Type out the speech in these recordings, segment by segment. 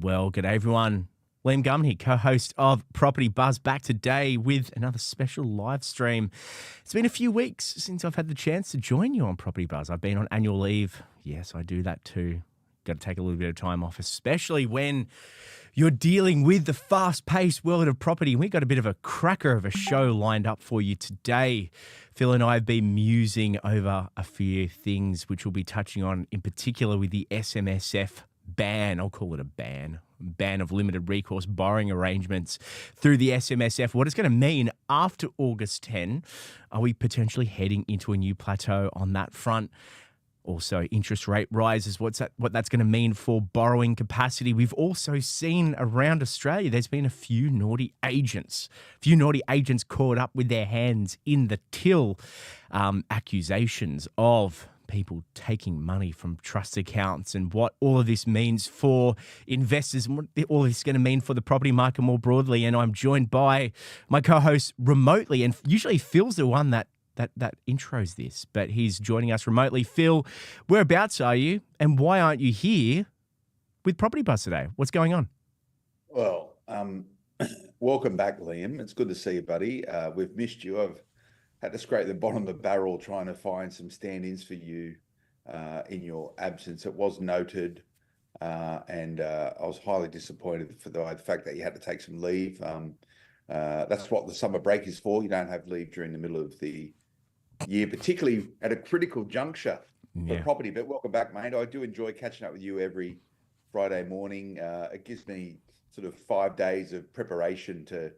Well, good day, everyone. Liam Garman here, co-host of Property Buzz, back today with another special live stream. It's been a few weeks since I've had the chance to join you on Property Buzz. I've been on annual leave. Yes, I do that too. Got to take a little bit of time off, especially when you're dealing with the fast-paced world of property. We've got a bit of a cracker of a show lined up for you today. Phil and I have been musing over a few things which we'll be touching on, in particular with the SMSF ban. I'll call it a ban of limited recourse borrowing arrangements through the SMSF. What it's going to mean after August 10. Are we potentially heading into a new plateau on that front? Also, interest rate rises, what that's going to mean for borrowing capacity. We've also seen around Australia, there's been a few naughty agents caught up with their hands in the till. Accusations of people taking money from trust accounts, and what all of this means for investors and what all of this is going to mean for the property market more broadly. And I'm joined by my co-host remotely, and usually Phil's the one that intros this, but he's joining us remotely. Phil, whereabouts are you, and why aren't you here with Property Buzz today? What's going on? Well, welcome back, Liam. It's good to see you, buddy. We've missed you. I've had to scrape the bottom of the barrel trying to find some stand-ins for you in your absence. It was noted, and I was highly disappointed for the fact that you had to take some leave. That's what the summer break is for. You don't have leave during the middle of the year, particularly at a critical juncture for property. But welcome back, mate. I do enjoy catching up with you every Friday morning. It gives me sort of 5 days of preparation to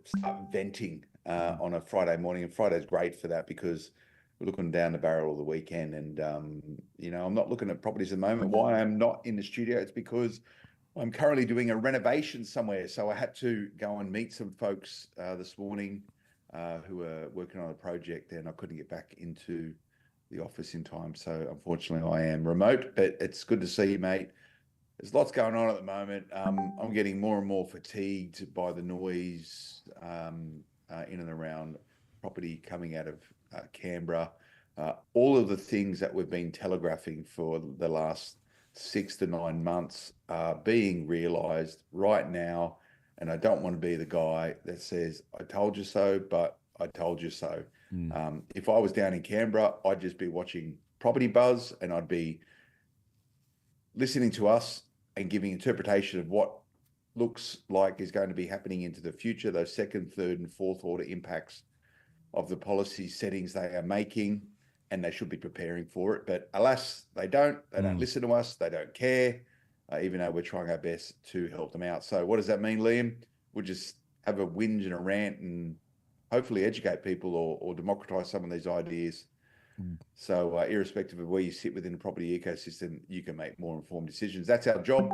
start venting on a Friday morning. And Friday's great for that because we're looking down the barrel of the weekend. And, I'm not looking at properties at the moment. Why I'm not in the studio, it's because I'm currently doing a renovation somewhere. So I had to go and meet some folks this morning who are working on a project, and I couldn't get back into the office in time. So unfortunately I am remote, but it's good to see you, mate. There's lots going on at the moment. I'm getting more and more fatigued by the noise in and around property coming out of Canberra. All of the things that we've been telegraphing for the last 6 to 9 months are being realised right now. And I don't want to be the guy that says, I told you so, but I told you so. If I was down in Canberra, I'd just be watching Property Buzz, and I'd be listening to us and giving interpretation of what looks like is going to be happening into the future, those second, third and fourth order impacts of the policy settings they are making, and they should be preparing for it. But alas, they don't listen to us. They don't care, even though we're trying our best to help them out. So what does that mean, Liam? We'll just have a whinge and a rant and hopefully educate people or democratize some of these ideas. So irrespective of where you sit within the property ecosystem, you can make more informed decisions. That's our job.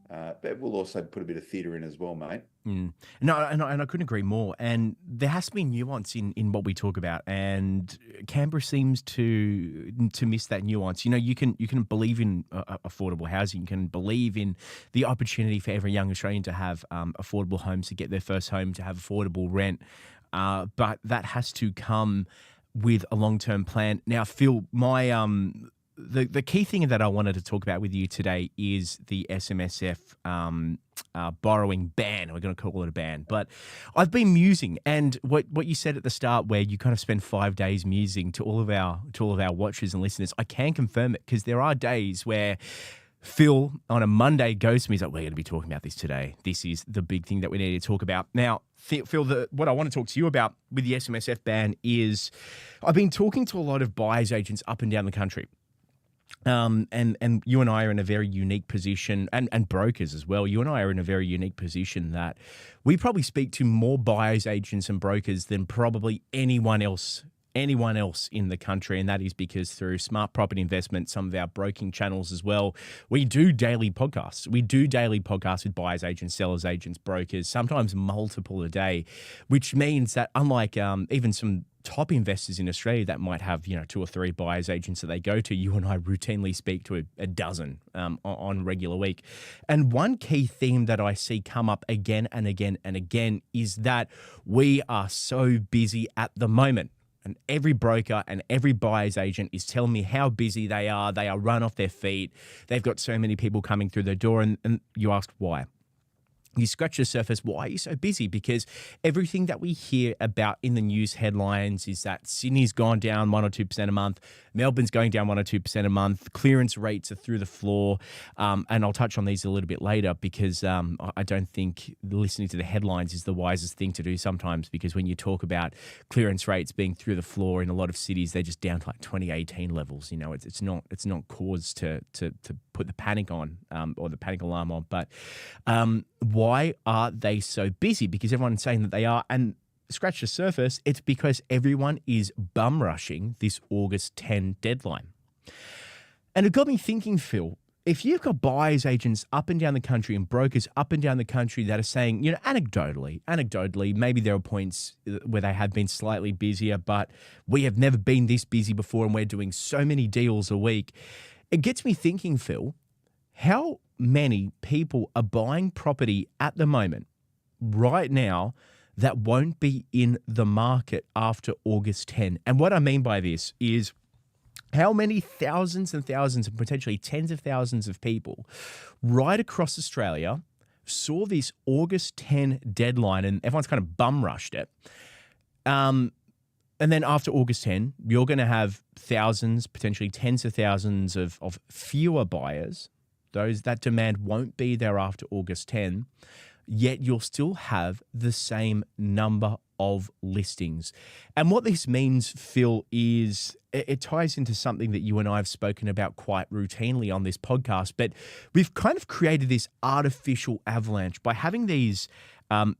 But we'll also put a bit of theatre in as well, mate. No, and I couldn't agree more. And there has to be nuance in what we talk about. And Canberra seems to miss that nuance. You can believe in affordable housing. You can believe in the opportunity for every young Australian to have affordable homes, to get their first home, to have affordable rent. But that has to come with a long-term plan. Now, Phil, my the key thing that I wanted to talk about with you today is the SMSF borrowing ban. We're going to call it a ban. But I've been musing, and what you said at the start, where you kind of spend 5 days musing, to all of our watchers and listeners, I can confirm it, because there are days where Phil on a Monday goes to me, he's like, we're going to be talking about this today. This is the big thing that we need to talk about. Now, Phil, what I want to talk to you about with the SMSF ban is I've been talking to a lot of buyers agents up and down the country. And you and I are in a very unique position, and brokers as well. You and I are in a very unique position that we probably speak to more buyers agents and brokers than probably anyone else in the country. And that is because through Smart Property Investment, some of our broking channels as well, we do daily podcasts. We do daily podcasts with buyers agents, sellers agents, brokers, sometimes multiple a day, which means that unlike even some top investors in Australia that might have 2 or 3 buyers agents that they go to, you and I routinely speak to a dozen on regular week. And one key theme that I see come up again and again and again is that we are so busy at the moment. and every broker and every buyer's agent is telling me how busy they are. They are run off their feet. They've got so many people coming through their door, and you ask why. You scratch the surface, why are you so busy? Because everything that we hear about in the news headlines is that Sydney's gone down 1 or 2% a month, Melbourne's going down 1 or 2% a month, clearance rates are through the floor. And I'll touch on these a little bit later because I don't think listening to the headlines is the wisest thing to do sometimes, because when you talk about clearance rates being through the floor in a lot of cities, they're just down to like 2018 levels. You know, it's not cause to put the panic on or the panic alarm on. But why are they so busy? Because everyone's saying that they are. And scratch the surface, it's because everyone is bum rushing this August 10 deadline. And it got me thinking, Phil, if you've got buyers agents up and down the country and brokers up and down the country that are saying, you know, anecdotally, maybe there are points where they have been slightly busier, but we have never been this busy before and we're doing so many deals a week. It gets me thinking, Phil, how many people are buying property at the moment, right now, that won't be in the market after August 10? And what I mean by this is how many thousands and thousands and potentially tens of thousands of people right across Australia saw this August 10 deadline and everyone's kind of bum rushed it. And then after August 10, you're going to have thousands, potentially tens of thousands of fewer buyers. That demand won't be there after August 10, yet you'll still have the same number of listings. And what this means, Phil, is it ties into something that you and I have spoken about quite routinely on this podcast, but we've kind of created this artificial avalanche by having these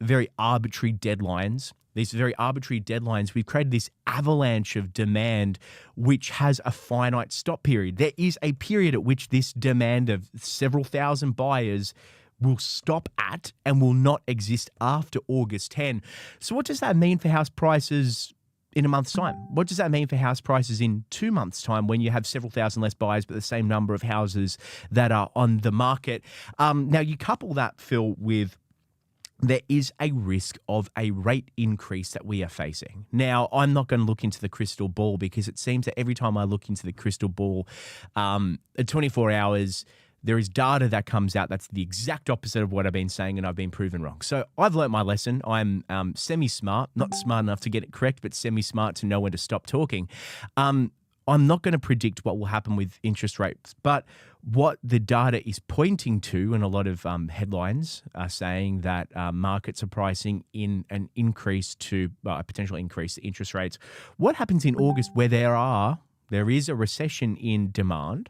very arbitrary deadlines. We've created this avalanche of demand, which has a finite stop period. There is a period at which this demand of several thousand buyers will stop at and will not exist after August 10. So what does that mean for house prices in a month's time? What does that mean for house prices in 2 months' time when you have several thousand less buyers but the same number of houses that are on the market? Now, you couple that, Phil, with there is a risk of a rate increase that we are facing. Now, I'm not going to look into the crystal ball because it seems that every time I look into the crystal ball, at 24 hours, there is data that comes out that's the exact opposite of what I've been saying, and I've been proven wrong. So I've learnt my lesson. I'm semi-smart, not smart enough to get it correct, but semi-smart to know when to stop talking. I'm not going to predict what will happen with interest rates, but what the data is pointing to, and a lot of headlines are saying that markets are pricing in an increase to a potential increase in interest rates. What happens in August where there is a recession in demand,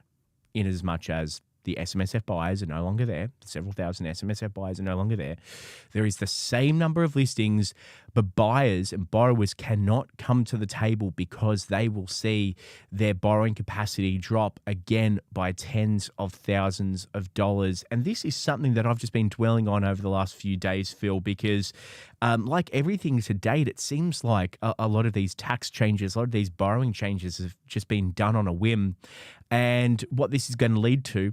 in as much as the SMSF buyers are no longer there. Several thousand SMSF buyers are no longer there. There is the same number of listings, but buyers and borrowers cannot come to the table because they will see their borrowing capacity drop again by tens of thousands of dollars. And this is something that I've just been dwelling on over the last few days, Phil, because like everything to date, it seems like a lot of these tax changes, a lot of these borrowing changes have just been done on a whim. And what this is going to lead to,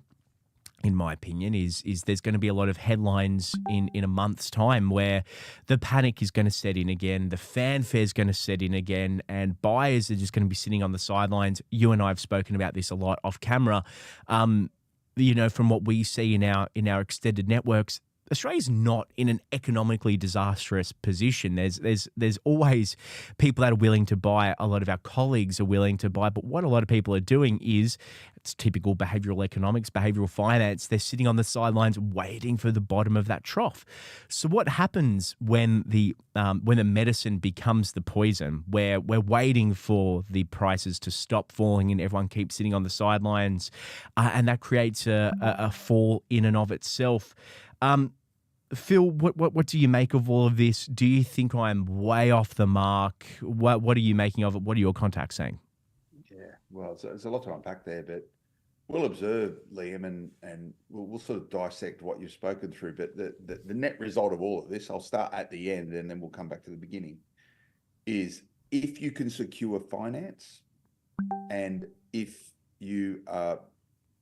in my opinion, is there's going to be a lot of headlines in a month's time where the panic is going to set in again, the fanfare is going to set in again, and buyers are just going to be sitting on the sidelines. You and I have spoken about this a lot off camera. You know, from what we see in our extended networks, Australia's not in an economically disastrous position. There's always people that are willing to buy. A lot of our colleagues are willing to buy. But what a lot of people are doing is, it's typical behavioral economics, behavioral finance. They're sitting on the sidelines waiting for the bottom of that trough. So what happens when the medicine becomes the poison, where we're waiting for the prices to stop falling and everyone keeps sitting on the sidelines, and that creates a fall in and of itself. Phil, what do you make of all of this? Do you think I'm way off the mark? What are you making of it? What are your contacts saying? Yeah, well, there's a lot to unpack there, but we'll observe, Liam, and we'll sort of dissect what you've spoken through. But the net result of all of this, I'll start at the end and then we'll come back to the beginning, is if you can secure finance and if you are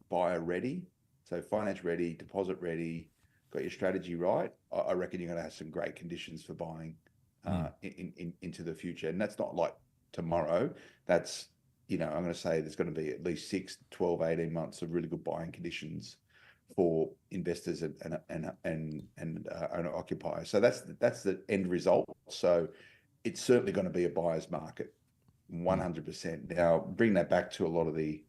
buyer ready, so finance ready, deposit ready, got your strategy right, I reckon you're going to have some great conditions for buying into the future. And that's not like tomorrow, that's, I'm going to say there's going to be at least 6, 12, 18 months of really good buying conditions for investors and owner occupiers. So that's the end result. So it's certainly going to be a buyer's market, 100%. Now, bring that back to a lot of the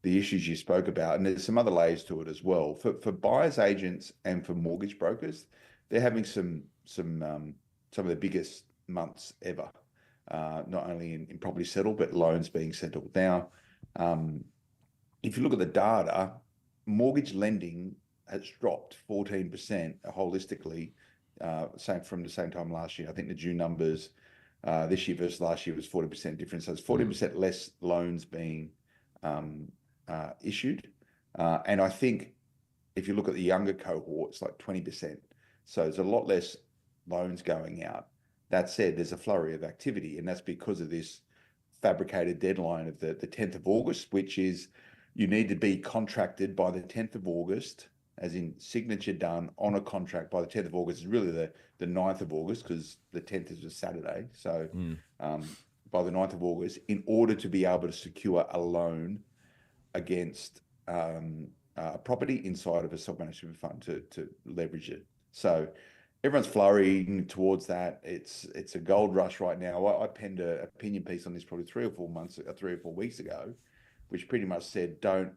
issues you spoke about, and there's some other layers to it as well. For buyers agents and for mortgage brokers, they're having some of the biggest months ever, not only in property settled, but loans being settled. Now, if you look at the data, mortgage lending has dropped 14% holistically, same from the same time last year. I think the June numbers this year versus last year was 40% difference. So it's 40% less loans being issued. And I think if you look at the younger cohorts, like 20%. So there's a lot less loans going out. That said, there's a flurry of activity, and that's because of this fabricated deadline of the 10th of August, which is you need to be contracted by the 10th of August, as in signature done on a contract by the 10th of August. Is really the 9th of August, because the 10th is a Saturday. So by the 9th of August, in order to be able to secure a loan against a property inside of a self-managed super fund to leverage it. So everyone's flurrying towards that. It's a gold rush right now. I penned an opinion piece on this probably 3 or 4 weeks ago, which pretty much said, don't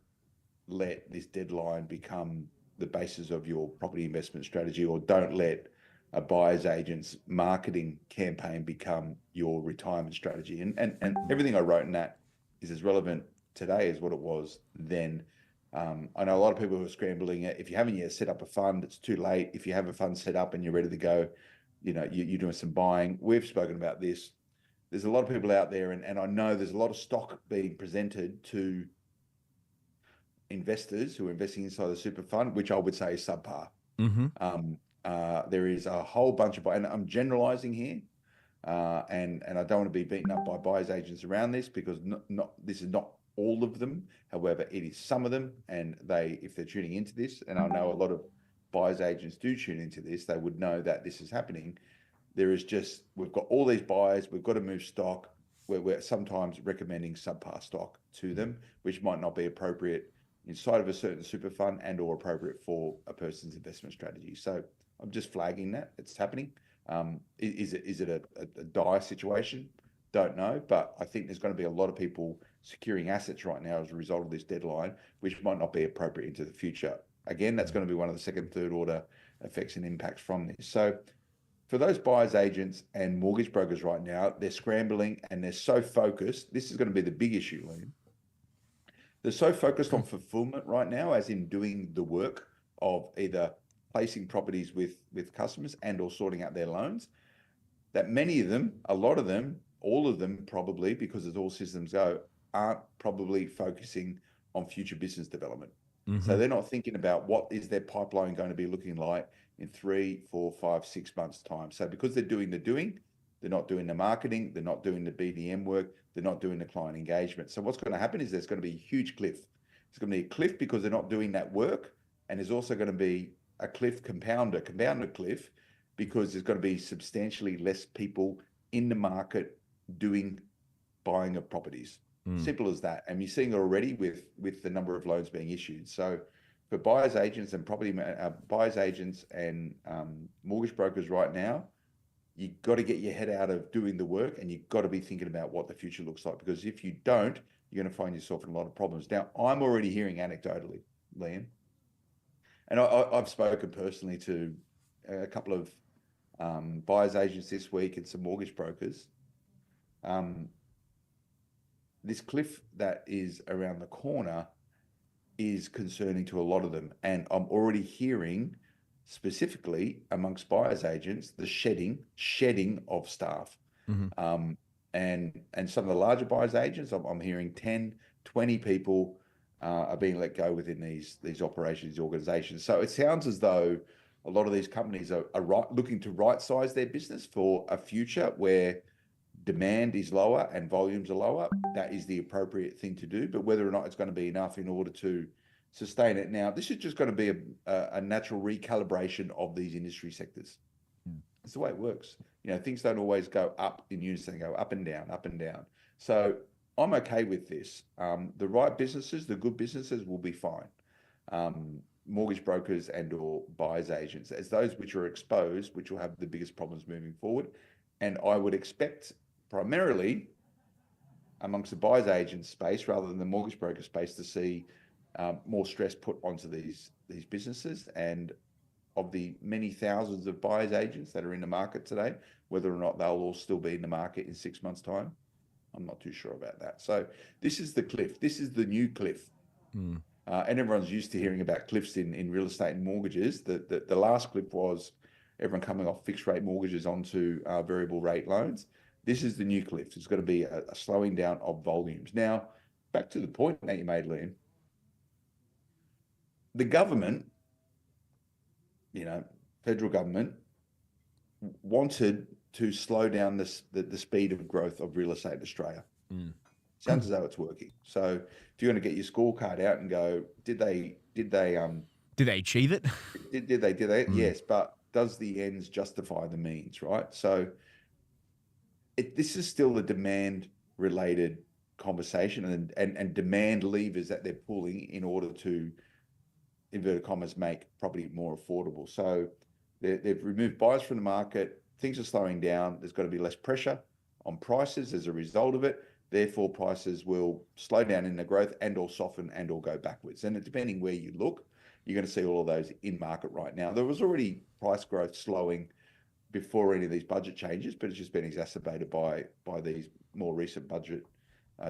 let this deadline become the basis of your property investment strategy, or don't let a buyer's agent's marketing campaign become your retirement strategy. And everything I wrote in that is as relevant today as what it was then. I know a lot of people who are scrambling. If you haven't yet set up a fund, it's too late. If you have a fund set up and you're ready to go, you're doing some buying. We've spoken about this. There's a lot of people out there, and I know there's a lot of stock being presented to investors who are investing inside the super fund, which I would say is subpar. There is a whole bunch of, and I'm generalizing here, and I don't want to be beaten up by buyers agents around this, because this is not all of them. However, it is some of them, and if they're tuning into this, and I know a lot of buyers agents do tune into this, they would know that this is happening. We've got all these buyers, we've got to move stock. We're sometimes recommending subpar stock to them, which might not be appropriate inside of a certain super fund and or appropriate for a person's investment strategy. So I'm just flagging that it's happening. Is it a dire situation? Don't know, but I think there's going to be a lot of people securing assets right now as a result of this deadline, which might not be appropriate into the future. Again, that's going to be one of the second, third order effects and impacts from this. So for those buyers agents and mortgage brokers right now, they're scrambling and they're so focused. This is going to be the big issue, Liam. They're so focused on fulfillment right now, as in doing the work of either placing properties with customers and or sorting out their loans, that many of them, a lot of them, all of them probably, because it's all systems go, aren't probably focusing on future business development. So they're not thinking about what is their pipeline going to be looking like in 3, 4, 5, 6 months' time. So because they're doing the doing, they're not doing the marketing, they're not doing the BDM work, they're not doing the client engagement. So what's going to happen is there's going to be a huge cliff. It's going to be a cliff because they're not doing that work. And there's also going to be a cliff compounded cliff, because there's going to be substantially less people in the market doing buying of properties. Simple as that. And you're seeing it already with the number of loans being issued. So for buyers agents and mortgage brokers right now, you've got to get your head out of doing the work, and you've got to be thinking about what the future looks like, because if you don't, you're going to find yourself in a lot of problems. Now, I'm already hearing anecdotally, Liam, and I've spoken personally to a couple of buyers agents this week and some mortgage brokers. This cliff that is around the corner is concerning to a lot of them. And I'm already hearing, specifically amongst buyers agents, the shedding of staff. And some of the larger buyers agents, I'm hearing 10, 20 people are being let go within these operations, these organizations. So it sounds as though a lot of these companies are looking to right-size their business for a future where demand is lower and volumes are lower. That is the appropriate thing to do. But whether or not it's going to be enough in order to sustain it now, this is just going to be a natural recalibration of these industry sectors. It's the way it works. Things don't always go up in unison, they go up and down, up and down. So I'm okay with this. The right businesses, the good businesses will be fine. Mortgage brokers and or buyers agents, as those which are exposed, which will have the biggest problems moving forward. And I would expect primarily amongst the buyers agent space rather than the mortgage broker space to see more stress put onto these businesses. And of the many thousands of buyers agents that are in the market today, whether or not they'll all still be in the market in 6 months' time, I'm not too sure about that. So this is the cliff. This is the new cliff. And everyone's used to hearing about cliffs in real estate and mortgages. The last cliff was everyone coming off fixed rate mortgages onto variable rate loans. This is the new cliff. It's going to be a slowing down of volumes. Now, back to the point that you made, Liam. The government, federal government, wanted to slow down the speed of growth of real estate in Australia. Sounds as though it's working. So if you're going to get your scorecard out and go, did they Did they achieve it? did they? Yes, but does the ends justify the means, right? So this is still a demand related conversation and demand levers that they're pulling in order to, inverted commas, make property more affordable. So they've removed buyers from the market. Things are slowing down. There's got to be less pressure on prices as a result of it. Therefore, prices will slow down in the growth and or soften and or go backwards. And depending where you look, you're going to see all of those in market right now. There was already price growth slowing before any of these budget changes, but it's just been exacerbated by these more recent budget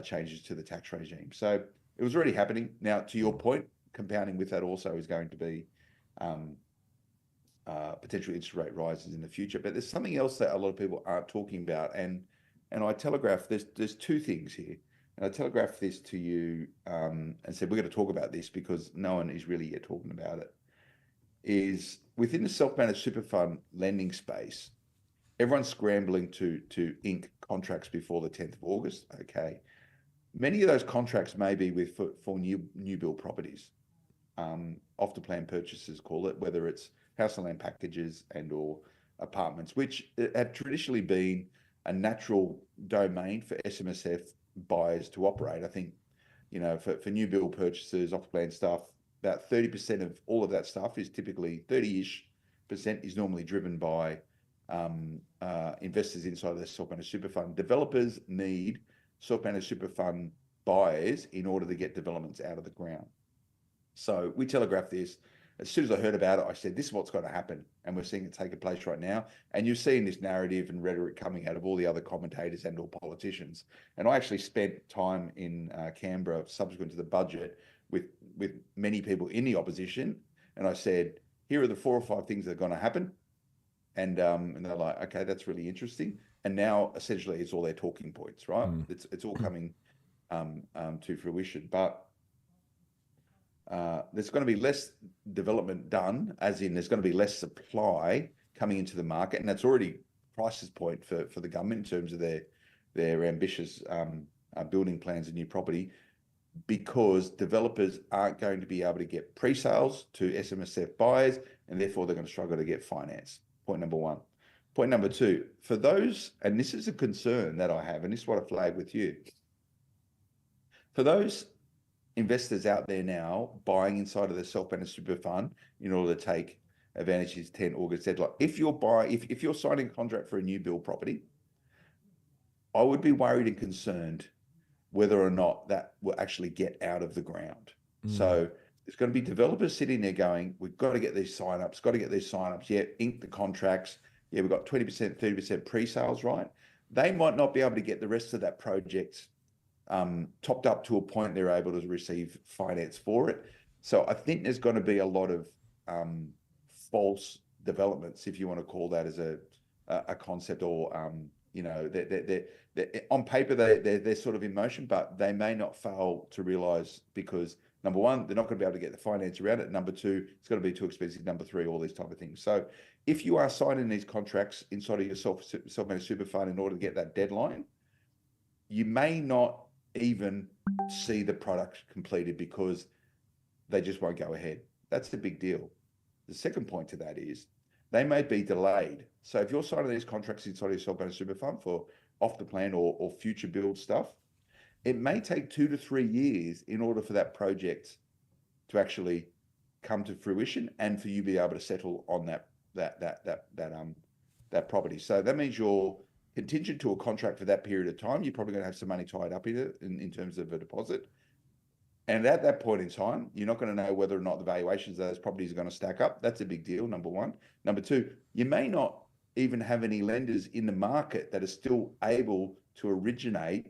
changes to the tax regime. So it was already happening. Now, to your point, compounding with that also is going to be potential interest rate rises in the future. But there's something else that a lot of people aren't talking about, and I telegraphed there's two things here, and I telegraphed this to you and said we're going to talk about this because no one is really yet talking about it. Is within the self-managed super fund lending space, everyone's scrambling to ink contracts before the 10th of August. Okay, many of those contracts may be for new build properties, off the plan purchases, call it, whether it's house and land packages and or apartments, which have traditionally been a natural domain for SMSF buyers to operate. I think, for new build purchases, off plan stuff, about 30% of all of that stuff is typically 30-ish% is normally driven by investors inside their self-managed super fund. Developers need self-managed super fund buyers in order to get developments out of the ground. So we telegraphed this. As soon as I heard about it, I said, this is what's going to happen. And we're seeing it take place right now. And you're seeing this narrative and rhetoric coming out of all the other commentators and all politicians. And I actually spent time in Canberra subsequent to the budget with many people in the opposition. And I said, here are the 4 or 5 things that are going to happen. And they're like, okay, that's really interesting. And now essentially it's all their talking points, right? It's all coming to fruition. But there's going to be less development done, as in there's going to be less supply coming into the market, and that's already prices point for the government in terms of their ambitious building plans and new property, because developers aren't going to be able to get pre-sales to SMSF buyers, and therefore they're going to struggle to get finance. Point number one. Point number two, for those, and this is a concern that I have, and this is what I flagged with you, for those investors out there now buying inside of the self-managed super fund in order to take advantage of his 10 August deadline. If you're signing a contract for a new build property, I would be worried and concerned whether or not that will actually get out of the ground. So there's going to be developers sitting there going, we've got to get these signups, yeah, ink the contracts. Yeah, we've got 20%, 30% pre-sales, right? They might not be able to get the rest of that project topped up to a point they're able to receive finance for it. So I think there's going to be a lot of false developments, if you want to call that as a concept, or they're on paper they're sort of in motion, but they may not fail to realize, because number one, they're not going to be able to get the finance around it. Number two, it's going to be too expensive. Number three, all these type of things. So if you are signing these contracts inside of your self-managed super fund in order to get that deadline, you may not even see the product completed because they just won't go ahead. That's the big deal. The second point to that is they may be delayed. So if you're signing these contracts inside your self-managed super fund for off the plan or future build stuff, it may take 2 to 3 years in order for that project to actually come to fruition and for you to be able to settle on that property. So that means you're contingent to a contract for that period of time. You're probably going to have some money tied up in it in terms of a deposit. And at that point in time, you're not going to know whether or not the valuations of those properties are going to stack up. That's a big deal, number one. Number two, you may not even have any lenders in the market that are still able to originate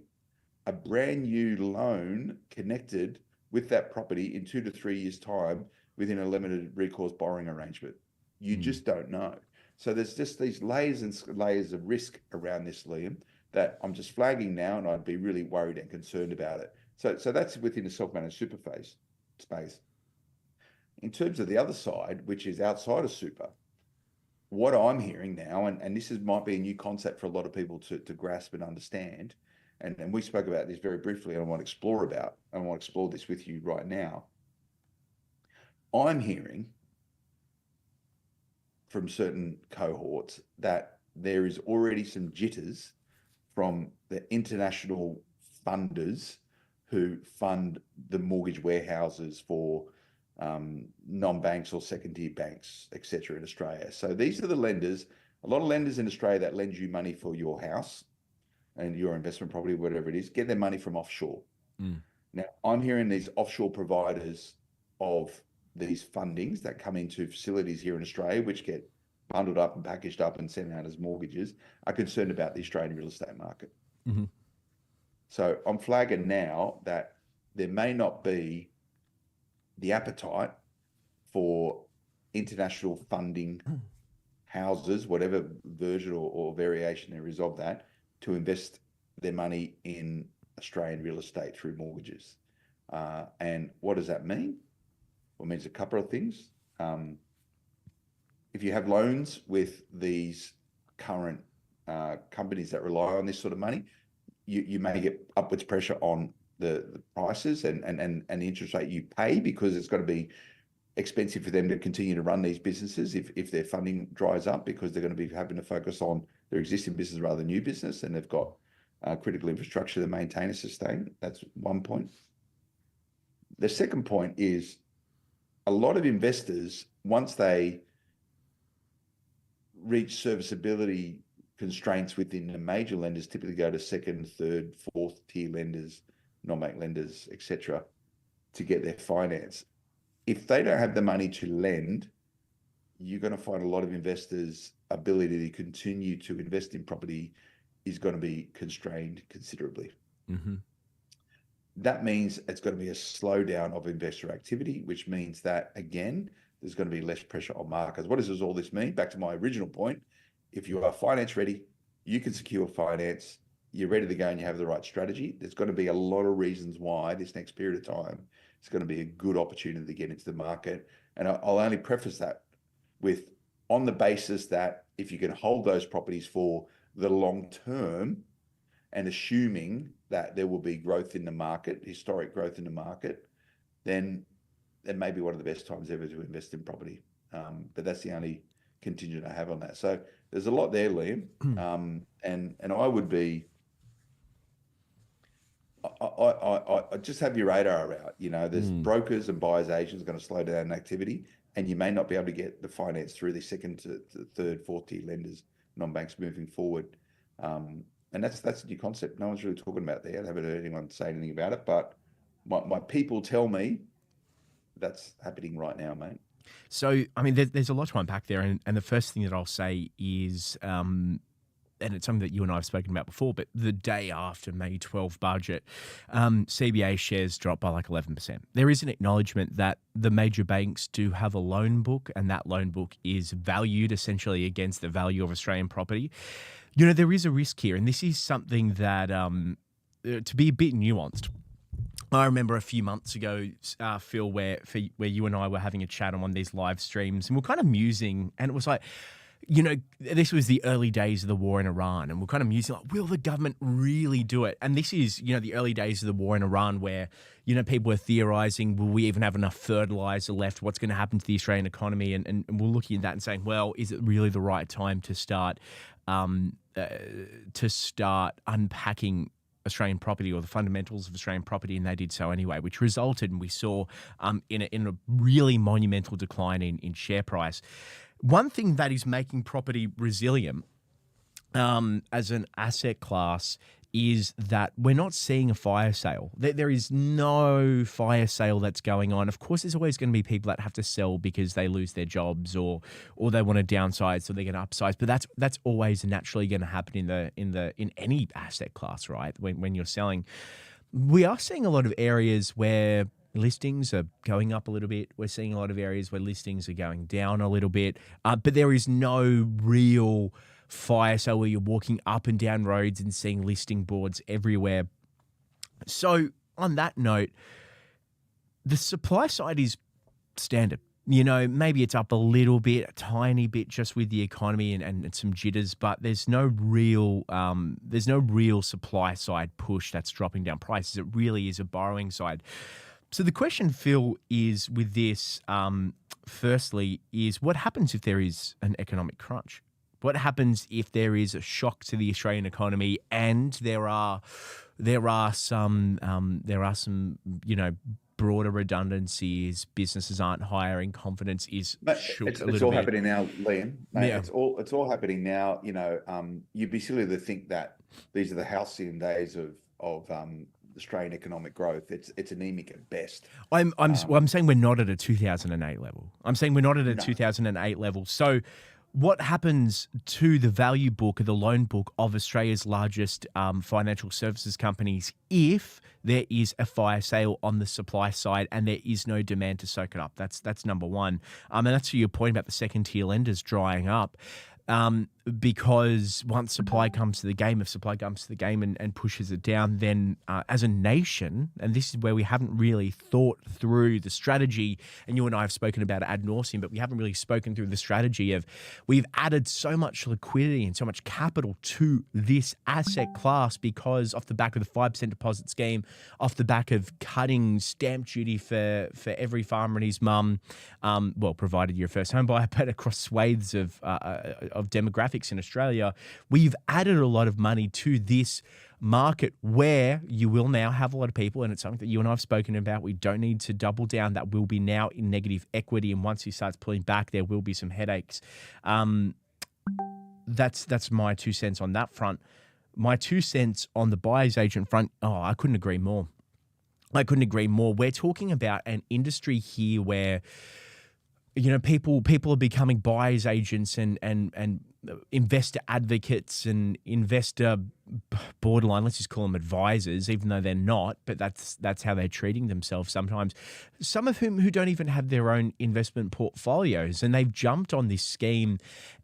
a brand new loan connected with that property in 2 to 3 years' time within a limited recourse borrowing arrangement. You just don't know. So there's just these layers and layers of risk around this, Liam, that I'm just flagging now, and I'd be really worried and concerned about it. So that's within the self-managed super space. In terms of the other side, which is outside of super, what I'm hearing now, and this might be a new concept for a lot of people to grasp and understand, and we spoke about this very briefly, and I want to explore this with you right now. I'm hearing from certain cohorts that there is already some jitters from the international funders who fund the mortgage warehouses for non-banks or second-tier banks, etc. in Australia. So these are the lenders, a lot of lenders in Australia that lend you money for your house and your investment property, whatever it is, get their money from offshore. Now, I'm hearing these offshore providers of these fundings that come into facilities here in Australia, which get bundled up and packaged up and sent out as mortgages, are concerned about the Australian real estate market. So I'm flagging now that there may not be the appetite for international funding houses, whatever version or variation there is of that, to invest their money in Australian real estate through mortgages. And what does that mean? Well, it means a couple of things. If you have loans with these current companies that rely on this sort of money, you may get upwards pressure on the prices and the interest rate you pay, because it's got to be expensive for them to continue to run these businesses if their funding dries up, because they're going to be having to focus on their existing business rather than new business, and they've got critical infrastructure to maintain and sustain. That's one point. The second point is a lot of investors, once they reach serviceability constraints within the major lenders, typically go to second, third, fourth tier lenders, non-bank lenders, etc., to get their finance. If they don't have the money to lend, you're going to find a lot of investors' ability to continue to invest in property is going to be constrained considerably. That means it's going to be a slowdown of investor activity, which means that, again, there's going to be less pressure on markets. What does all this mean? Back to my original point, if you are finance ready, you can secure finance, you're ready to go and you have the right strategy, there's going to be a lot of reasons why this next period of time it's going to be a good opportunity to get into the market. And I'll only preface that with, on the basis that if you can hold those properties for the long term, and assuming that there will be growth in the market, historic growth in the market, then it may be one of the best times ever to invest in property. But that's the only contingent I have on that. So there's a lot there, Liam. And I would be, I just have your radar out. You know, there's brokers and buyers agents going to slow down activity, and you may not be able to get the finance through the second to third, fourth tier lenders, non-banks moving forward. And that's a new concept. No one's really talking about there. I haven't heard anyone say anything about it, but my people tell me that's happening right now, mate. So, I mean, there's a lot to unpack there. And the first thing that I'll say is, and it's something that you and I have spoken about before, but the day after May 12 budget, CBA shares dropped by like 11%. There is an acknowledgement that the major banks do have a loan book, and that loan book is valued essentially against the value of Australian property. You know, there is a risk here, and this is something that, to be a bit nuanced, I remember a few months ago, Phil, where you and I were having a chat on one of these live streams, and we're kind of musing, and it was like, this was the early days of the war in Iran, and we're kind of musing like, will the government really do it? And this is, the early days of the war in Iran where, people were theorizing, will we even have enough fertilizer left? What's going to happen to the Australian economy? And we're looking at that and saying, well, is it really the right time to start unpacking Australian property or the fundamentals of Australian property? And they did so anyway, which resulted, and we saw in a really monumental decline in share price. One thing that is making property resilient as an asset class is that we're not seeing a fire sale. There is no fire sale that's going on. Of course, there's always going to be people that have to sell because they lose their jobs or they want to downsize, so they're going to upsize. But that's always naturally going to happen in any asset class, right? When you're selling, we are seeing a lot of areas where listings are going up a little bit. We're seeing a lot of areas where listings are going down a little bit. But there is no real fire sale where you're walking up and down roads and seeing listing boards everywhere. So on that note, the supply side is standard. Maybe it's up a little bit, a tiny bit, just with the economy and some jitters, but there's no real supply side push that's dropping down prices. It really is a borrowing side. So the question, Phil, is with this, firstly, is what happens if there is an economic crunch? What happens if there is a shock to the Australian economy and there are some broader redundancies, businesses aren't hiring, confidence is shook a little bit. It's all happening now, Liam. Mate, Yeah. It's all happening now. You'd be silly to think that these are the halcyon days of Australian economic growth. It's anemic at best. I'm saying we're not at a 2008 level. I'm saying we're not at a 2008 level. So what happens to the value book or the loan book of Australia's largest financial services companies if there is a fire sale on the supply side and there is no demand to soak it up? That's number one. And that's to your point about the second tier lenders drying up. Because once supply comes to the game, if supply comes to the game and pushes it down, then as a nation, and this is where we haven't really thought through the strategy, and you and I have spoken about it ad nauseum, but we haven't really spoken through the strategy of we've added so much liquidity and so much capital to this asset class because off the back of the 5% deposit scheme, off the back of cutting stamp duty for every farmer and his mum, provided you're a first home buyer, but across swathes of demographics in Australia, we've added a lot of money to this market where you will now have a lot of people, and it's something that you and I have spoken about. We don't need to double down. That will be now in negative equity, and once he starts pulling back, there will be some headaches. That's my 2 cents on that front. My 2 cents on the buyer's agent front, I couldn't agree more. We're talking about an industry here where people are becoming buyer's agents and investor advocates and investor borderline, let's just call them advisors, even though they're not, but that's how they're treating themselves sometimes. Some of whom who don't even have their own investment portfolios, and they've jumped on this scheme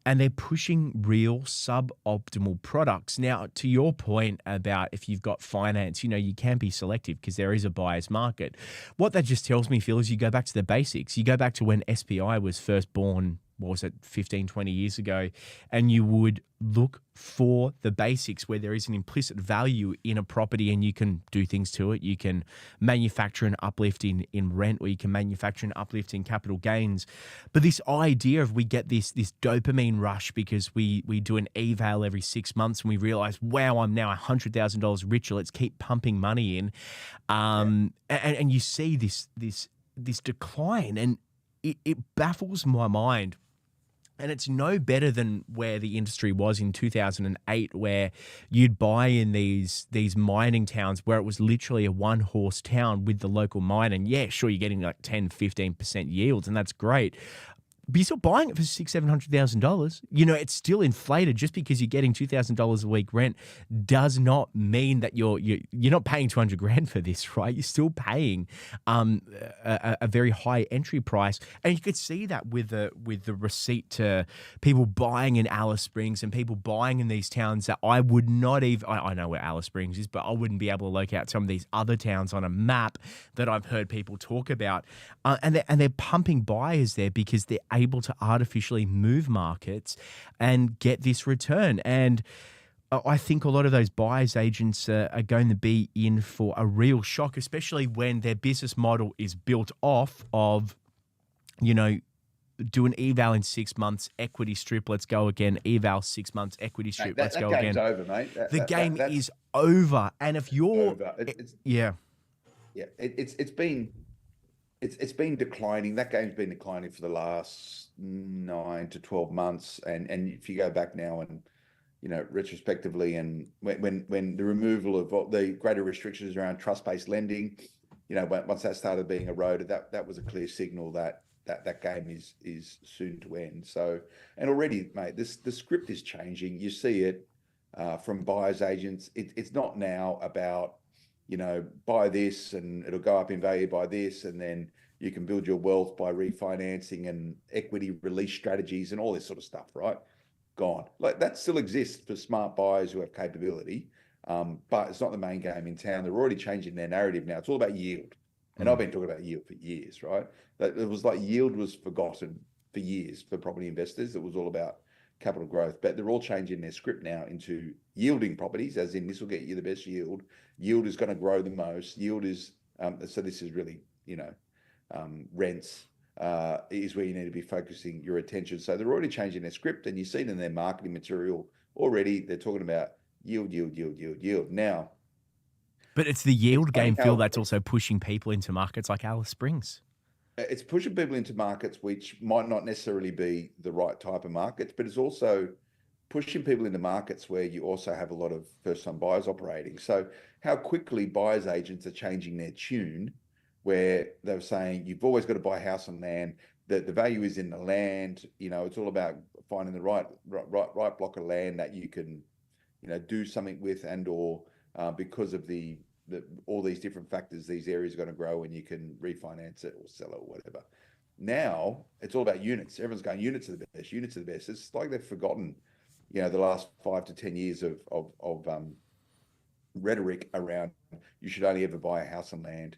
and they're pushing real suboptimal products. Now, to your point about if you've got finance, you can be selective because there is a buyer's market. What that just tells me, Phil, is you go back to the basics. You go back to when SPI was first born, 15, 20 years ago, and you would look for the basics where there is an implicit value in a property and you can do things to it. You can manufacture an uplift in rent, or you can manufacture an uplift in capital gains. But this idea of we get this dopamine rush because we do an eval every 6 months and we realize, wow, I'm now $100,000 richer. Let's keep pumping money in. And you see this decline, and it baffles my mind. And it's no better than where the industry was in 2008, where you'd buy in these mining towns where it was literally a one-horse town with the local mine. And yeah, sure, you're getting like 10, 15% yields, and that's great. But you're still buying it for $600,000-$700. It's still inflated. Just because you're getting $2,000 a week rent does not mean that you're not paying $200,000 for this, right? You're still paying a very high entry price, and you could see that with the receipt to people buying in Alice Springs and people buying in these towns that I would not even. I know where Alice Springs is, but I wouldn't be able to locate some of these other towns on a map that I've heard people talk about, and they're pumping buyers there because they're able to artificially move markets and get this return. And I think a lot of those buyers agents are going to be in for a real shock, especially when their business model is built off of, you know, do an eval in 6 months, equity strip, let's go again. Eval 6 months, equity strip, Mate, let's that go game's again. over, mate. The game That's is over. And if you're, over. yeah, Yeah, it's been declining. That game's been declining for the last 9 to 12 months. And if you go back now and retrospectively, and when the removal of the greater restrictions around trust-based lending, once that started being eroded, that was a clear signal that that game is soon to end. So, and already, mate, the script is changing. You see it from buyers agents. It's not now about buy this and it'll go up in value by this, and then you can build your wealth by refinancing and equity release strategies and all this sort of stuff, right? Gone. Like, that still exists for smart buyers who have capability, but it's not the main game in town. They're already changing their narrative now. It's all about yield. And I've been talking about yield for years, right? That it was like yield was forgotten for years for property investors. It was all about capital growth, but they're all changing their script now into yielding properties, as in this will get you the best yield. Yield is going to grow the most. Yield is, so this is really, rents is where you need to be focusing your attention. So they're already changing their script, and you see it in their marketing material already. They're talking about yield, yield, yield, yield, yield. Now, but it's the yield funny game, how Phil, that's also pushing people into markets like Alice Springs. it's pushing people into markets which might not necessarily be the right type of markets, but it's also pushing people into markets where you also have a lot of first-time buyers operating. So how quickly buyers agents are changing their tune, where they're saying you've always got to buy a house on land, that the value is in the land. It's all about finding the right block of land that you can do something with, and or because of all these different factors, these areas are going to grow and you can refinance it or sell it or whatever. Now it's all about units. Everyone's going, units are the best, units are the best. It's like they've forgotten, the last 5 to 10 years of rhetoric around you should only ever buy a house on land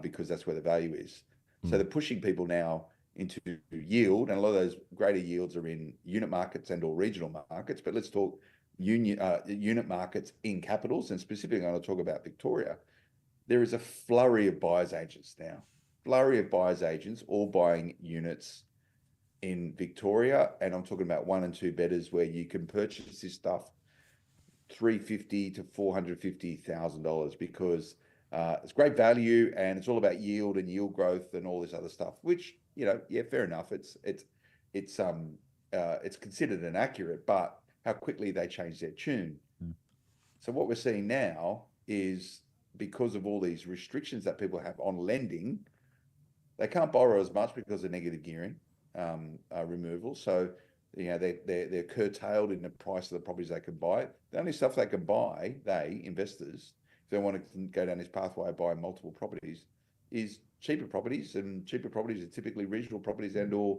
because that's where the value is. So they're pushing people now into yield, and a lot of those greater yields are in unit markets and or regional markets. But let's talk unit markets in capitals, and specifically I'm going to talk about Victoria. There is a flurry of buyers agents now, all buying units in Victoria, and I'm talking about 1 and 2 bedders where you can purchase this stuff $350,000 to $450,000 because it's great value, and it's all about yield and yield growth and all this other stuff. Which yeah, fair enough. It's considered inaccurate, but how quickly they change their tune. So what we're seeing now is, because of all these restrictions that people have on lending, they can't borrow as much because of negative gearing removal. So they're curtailed in the price of the properties they can buy. The only stuff they can buy, investors, if they want to go down this pathway of buying multiple properties, is cheaper properties, and cheaper properties are typically regional properties and or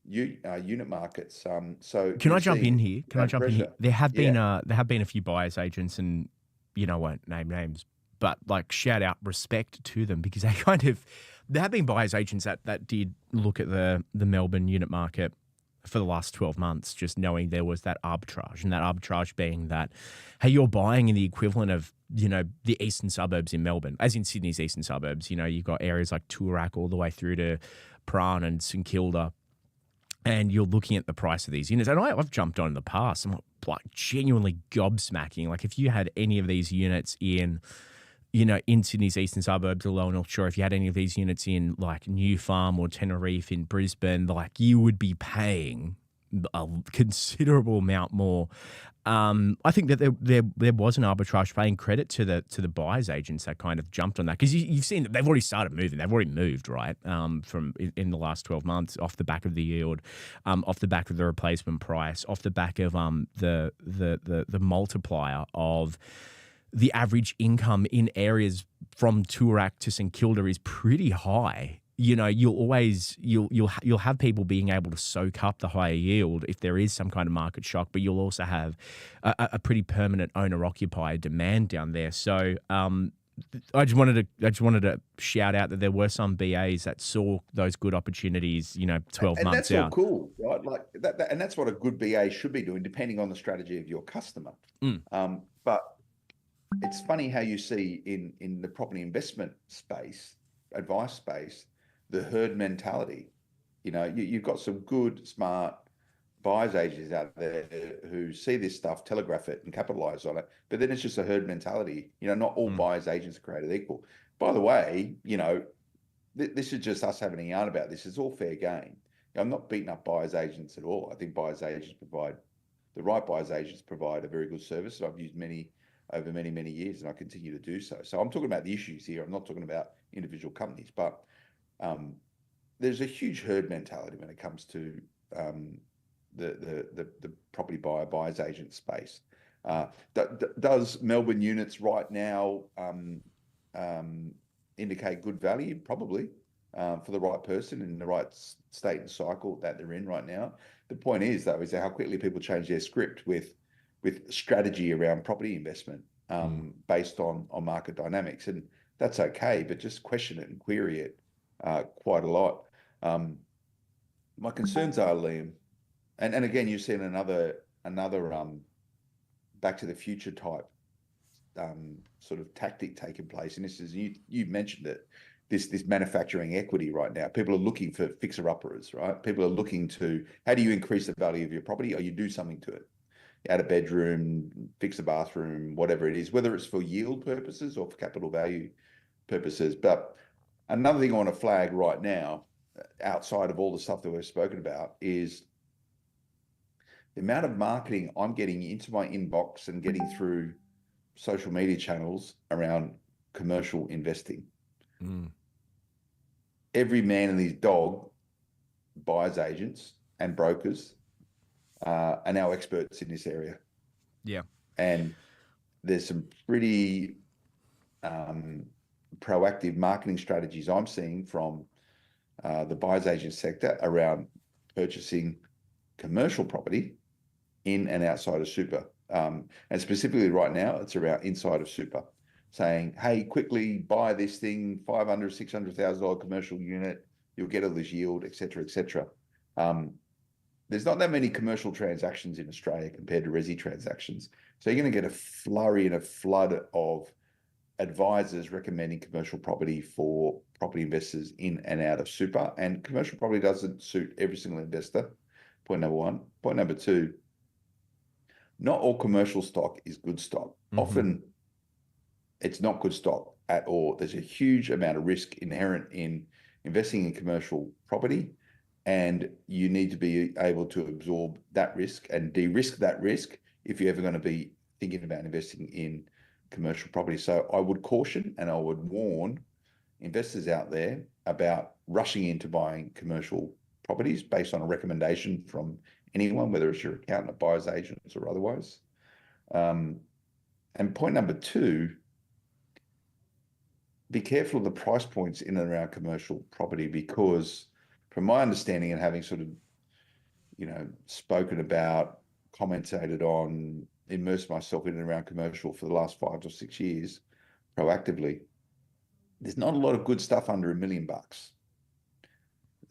unit markets. So Can I jump in here? pressure. There have been a few buyers agents, and I won't name names, but like, shout out respect to them, because there have been buyers agents that did look at the Melbourne unit market for the last 12 months, just knowing there was that arbitrage, and that arbitrage being that, hey, you're buying in the equivalent of, the eastern suburbs in Melbourne, as in Sydney's eastern suburbs. You've got areas like Toorak all the way through to Tarrant and St Kilda, and you're looking at the price of these units. And I've jumped on in the past. I'm like genuinely gobsmacking. Like, if you had any of these units in Sydney's eastern suburbs or Lower North Shore, if you had any of these units in like New Farm or Tenerife in Brisbane, like, you would be paying a considerable amount more. I think that there was an arbitrage, paying credit to the buyers agents that kind of jumped on that, because you've seen that they've already started moving. They've already moved, right? From in the last 12 months, off the back of the yield, off the back of the replacement price, off the back of the multiplier of the average income in areas from Toorak to St Kilda is pretty high. You'll have people being able to soak up the higher yield if there is some kind of market shock, but you'll also have a pretty permanent owner-occupier demand down there. So I just wanted to shout out that there were some BAs that saw those good opportunities, 12 And months that's all out. cool, right? Like and that's what a good BA should be doing, depending on the strategy of your customer. Mm, But it's funny how you see in the property investment space, advice space, the herd mentality. You've got some good, smart buyers agents out there who see this stuff, telegraph it, and capitalize on it. But then it's just a herd mentality. Not all mm, buyers agents are created equal. By the way, this is just us having a yarn about this. It's all fair game. I'm not beating up buyers agents at all. I think buyers agents provide the right buyers agents provide a very good service that I've used over many, many years, and I continue to do so. So I'm talking about the issues here. I'm not talking about individual companies, but um, there's a huge herd mentality when it comes to the property buyers agent space. Does Melbourne units right now um, indicate good value? Probably, for the right person in the right state and cycle that they're in right now. The point is, though, is how quickly people change their script with strategy around property investment, mm. based on market dynamics, and that's okay. But just question it and query it quite a lot. Um, my concerns are, Liam, and again, you've seen another Back to the Future type sort of tactic taking place, and this is you mentioned it. This manufacturing equity right now, people are looking for fixer uppers, right? People are looking to, how do you increase the value of your property, or you do something to it, add a bedroom, fix a bathroom, whatever it is, whether it's for yield purposes or for capital value purposes. But another thing I want to flag right now, outside of all the stuff that we've spoken about, is the amount of marketing I'm getting into my inbox and getting through social media channels around commercial investing. Mm. Every man and his dog, buyers agents and brokers, are now experts in this area. Yeah. And there's some pretty proactive marketing strategies I'm seeing from the buyers agent sector around purchasing commercial property in and outside of super. And specifically right now, it's around inside of super, saying, hey, quickly buy this thing, $500,000, $600,000 commercial unit, you'll get all this yield, et cetera, et cetera. There's not that many commercial transactions in Australia compared to resi transactions. So you're going to get a flurry and a flood of advisors recommending commercial property for property investors in and out of super. And commercial property doesn't suit every single investor. Point number one. Point number two, not all commercial stock is good stock. Mm-hmm. Often it's not good stock at all. There's a huge amount of risk inherent in investing in commercial property, and you need to be able to absorb that risk and de-risk that risk if you're ever going to be thinking about investing in commercial property. So I would caution and I would warn investors out there about rushing into buying commercial properties based on a recommendation from anyone, whether it's your accountant, buyer's agents, or otherwise. And point number two, be careful of the price points in and around commercial property, because from my understanding and having sort of, spoken about, commentated on, immersed myself in and around commercial for the last 5 or 6 years proactively, there's not a lot of good stuff under $1 million.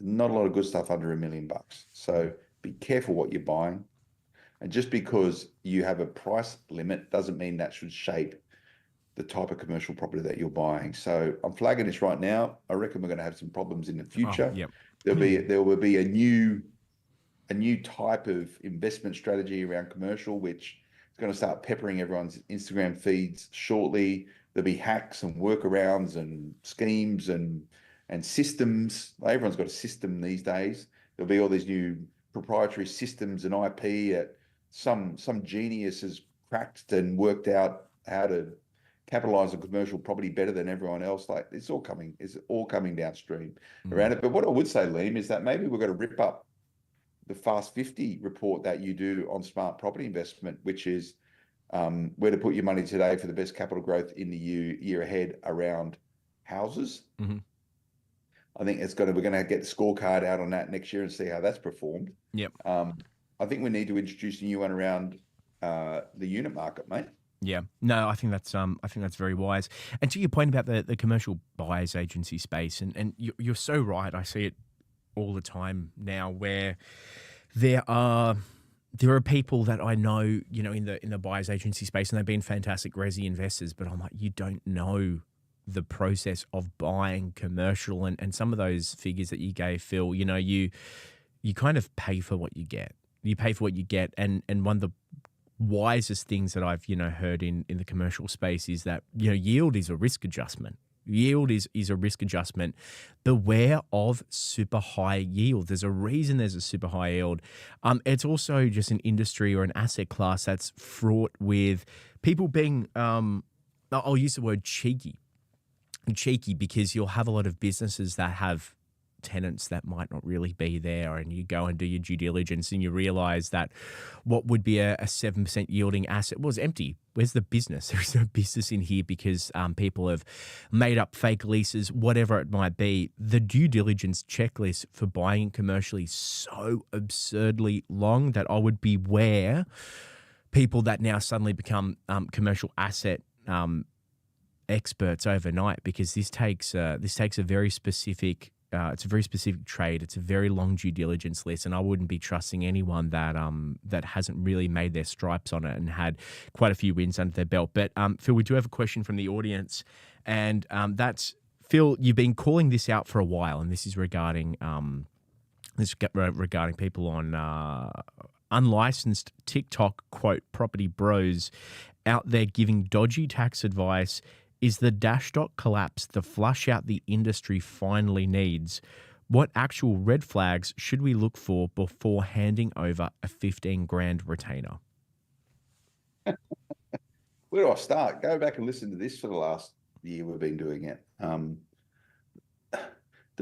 Not a lot of good stuff under $1 million. So be careful what you're buying. And just because you have a price limit doesn't mean that should shape the type of commercial property that you're buying. So I'm flagging this right now. I reckon we're going to have some problems in the Oh, future. yeah. There will be a new type of investment strategy around commercial, which is going to start peppering everyone's Instagram feeds shortly. There'll be hacks and workarounds and schemes and systems. Everyone's got a system these days. There'll be all these new proprietary systems and IP at some genius has cracked and worked out how to capitalize on commercial property better than everyone else. Like it's all coming downstream around it. But what I would say, Liam, is that maybe we're going to rip up the Fast 50 report that you do on smart property investment, which is where to put your money today for the best capital growth in the year ahead around houses. Mm-hmm. I think we're going to get the scorecard out on that next year and see how that's performed. Yep. I think we need to introduce a new one around the unit market, mate. Yeah, no, I think that's very wise. And to your point about the commercial buyers agency space, and you're so right. I see it all the time now, where there are there are people that I know, you know, in the buyers agency space, and they've been fantastic resi investors, but I'm like, you don't know the process of buying commercial, and some of those figures that you gave, Phil, you know, you kind of pay for what you get. You pay for what you get, and one of the wisest things that I've, you know, heard in the commercial space is that, you know, yield is a risk adjustment. Yield is a risk adjustment. Beware of super high yield. There's a reason there's a super high yield. It's also just an industry or an asset class that's fraught with people being, I'll use the word cheeky, because you'll have a lot of businesses that have tenants that might not really be there, and you go and do your due diligence and you realize that what would be a 7% yielding asset was empty. Where's the business? There's no business in here because people have made up fake leases, whatever it might be. The due diligence checklist for buying commercially is so absurdly long that I would beware people that now suddenly become commercial asset experts overnight, because this takes a very specific it's a very specific trade. It's a very long due diligence list, and I wouldn't be trusting anyone that that hasn't really made their stripes on it and had quite a few wins under their belt. But Phil, we do have a question from the audience, and that's Phil. You've been calling this out for a while, and this is regarding regarding people on unlicensed TikTok quote property bros out there giving dodgy tax advice. Is the dash dot collapse the flush out the industry finally needs? What actual red flags should we look for before handing over a 15 grand retainer? Where do I start? Go back and listen to this for the last year we've been doing it.